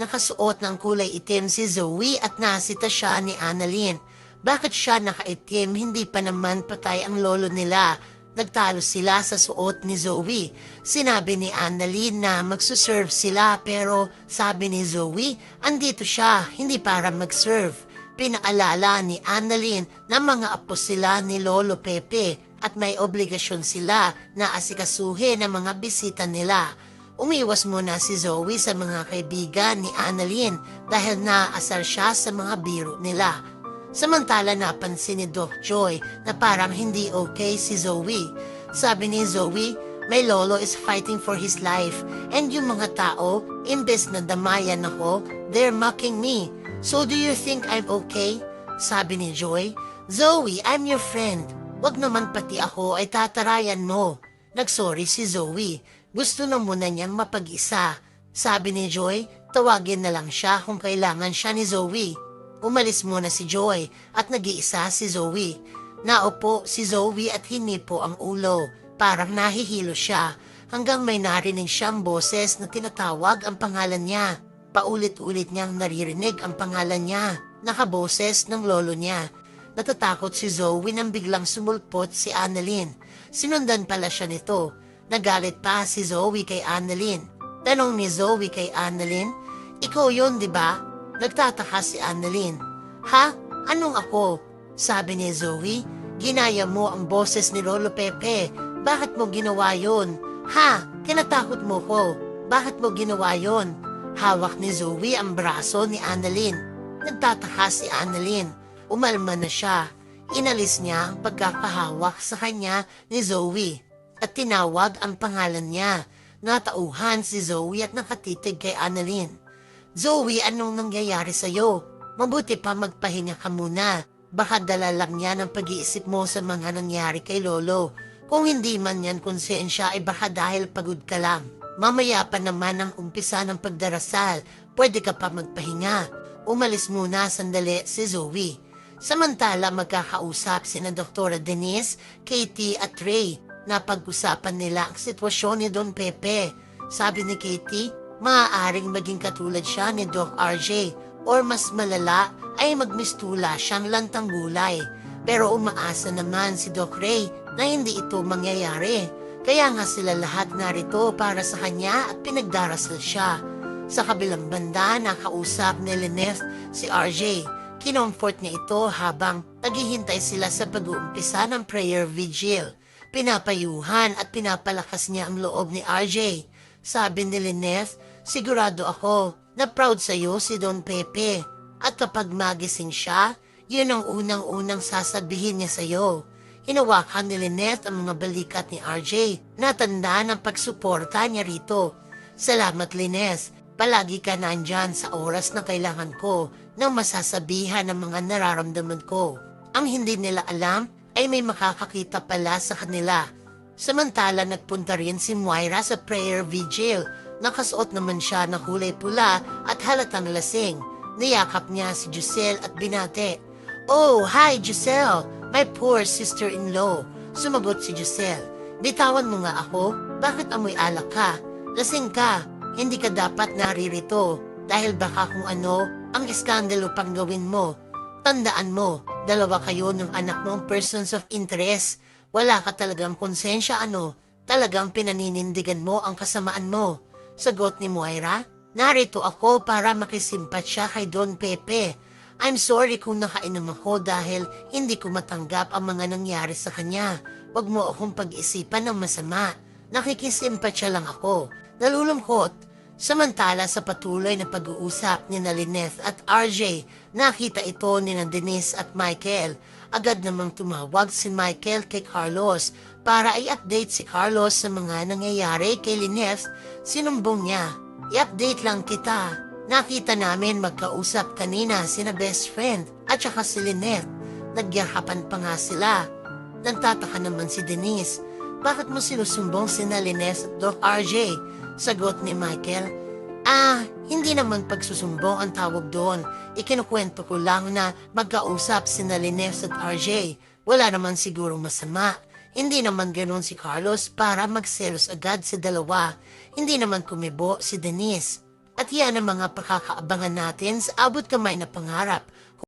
Nakasuot ng kulay itim si Zoe at nasita siya ni Annalyn. Bakit siya nakaitim? Hindi pa naman patay ang lolo nila. Nagtalo sila sa suot ni Zoe. Sinabi ni Annalyn na magsuserve sila pero sabi ni Zoe, andito siya, hindi para magserve. Pinaalala ni Annalyn na mga apo sila ni Lolo Pepe at may obligasyon sila na asikasuhin ang mga bisita nila. Umiwas muna si Zoe sa mga kaibigan ni Annalyn dahil naasar siya sa mga biro nila. Samantala napansin ni Doc Joy na parang hindi okay si Zoe. Sabi ni Zoe, my lolo is fighting for his life and yung mga tao, imbes na damayan ako, they're mocking me. So do you think I'm okay? Sabi ni Joy, Zoe, I'm your friend. Wag naman pati ako ay tatarayan mo. Nagsorry si Zoe. Gusto na muna niyang mapag-isa. Sabi ni Joy, tawagin na lang siya kung kailangan siya ni Zoe. Umalis muna si Joy at nag-iisa si Zoe. Naupo si Zoe at hinipo ang ulo. Parang nahihilo siya hanggang may narinig siyang boses na tinatawag ang pangalan niya. Paulit-ulit niyang naririnig ang pangalan niya. Nakaboses ng lolo niya. Natatakot si Zoe nang biglang sumulpot si Annalyn. Sinundan pala siya nito. Nagalit pa si Zoe kay Annalyn. Tanong ni Zoe kay Annalyn, ikaw yun, di ba? Nagtataka si Annalyn. Ha? Anong ako? Sabi ni Zoe, ginaya mo ang boses ni Lolo Pepe. Bakit mo ginawa yun? Ha? Tinatakot mo ko. Bakit mo ginawa yun? Hawak ni Zoe ang braso ni Annalyn. Nagtataka si Annalyn. Umalma na siya. Inalis niya ang pagkakahawak sa kanya ni Zoe at tinawag ang pangalan niya. Natauhan si Zoe at nakatitig kay Annalyn. Zoe, anong nangyayari sa'yo? Mabuti pa magpahinga ka muna. Baka dala lang yan ang pag-iisip mo sa mga nangyari kay Lolo. Kung hindi man yan konsensya ay baka dahil pagod ka lang. Mamaya pa naman ang umpisa ng pagdarasal. Pwede ka pa magpahinga. Umalis muna sandali si Zoe. Samantala magkakausap sina Dr. Denise, Katie at Ray. Napag-usapan nila ang sitwasyon ni Don Pepe. Sabi ni Katie, maaaring maging katulad siya ni Doc RJ or mas malala ay magmistula siyang lantang gulay. Pero umaasa naman si Doc Ray na hindi ito mangyayari. Kaya nga sila lahat narito para sa kanya at pinagdarasal siya. Sa kabilang banda, nakausap ni Lynette si RJ. Kinomfort niya ito habang naghihintay sila sa pag-uumpisa ng prayer vigil. Pinapayuhan at pinapalakas niya ang loob ni RJ. Sabi ni Lynette, sigurado ako na proud sa iyo si Don Pepe. At kapag magising siya, yun ang unang-unang sasabihin niya sa iyo. Hinawakan ni Lynette ang mga balikat ni RJ. Natanda ng pagsuporta niya rito. Salamat Lynette. Palagi ka nandyan sa oras na kailangan ko nang masasabihan ng mga nararamdaman ko. Ang hindi nila alam ay may makakakita pala sa kanila. Samantala nagpunta rin si Moira sa prayer vigil. Nakasuot naman siya ng kulay pula at halatang lasing. Niyakap niya si Giselle at binate. Oh, hi Giselle, my poor sister-in-law. Sumagot si Giselle. Bitawan mo nga ako, bakit amoy alak ka? Lasing ka, hindi ka dapat naririto dahil baka kung ano ang iskandalo pang gawin mo. Tandaan mo, dalawa kayo ng anak mong persons of interest. Wala ka talagang konsensya talagang pinaninindigan mo ang kasamaan mo. Sagot ni Moira, narito ako para makisimpat siya kay Don Pepe. I'm sorry kung nakainom ako dahil hindi ko matanggap ang mga nangyari sa kanya. Huwag mo akong pag-isipan ng masama. Nakikisimpat siya lang ako. Nalulungkot. Samantala sa patuloy na pag-uusap ni Lynette at RJ, nakita ito ni Denise at Michael. Agad namang tumawag si Michael kay Carlos para i-update si Carlos sa mga nangyayari kay Lynette. Sinumbong niya, i-update lang kita. Nakita namin magkausap kanina sina best friend at saka si Lynette. Nagyakapan pa nga sila. Nagtataka naman si Denise. Bakit mo sinusumbong sina Lynette at Doc RJ? Sagot ni Michael, hindi naman pagsusumbong ang tawag doon. Ikinukwento ko lang na magkausap sina Lynette at RJ. Wala naman sigurong masama. Hindi naman ganoon si Carlos para magselos agad sa dalawa. Hindi naman kumibo si Denise. At yan ang mga pakakaabangan natin sa abot kamay na pangarap.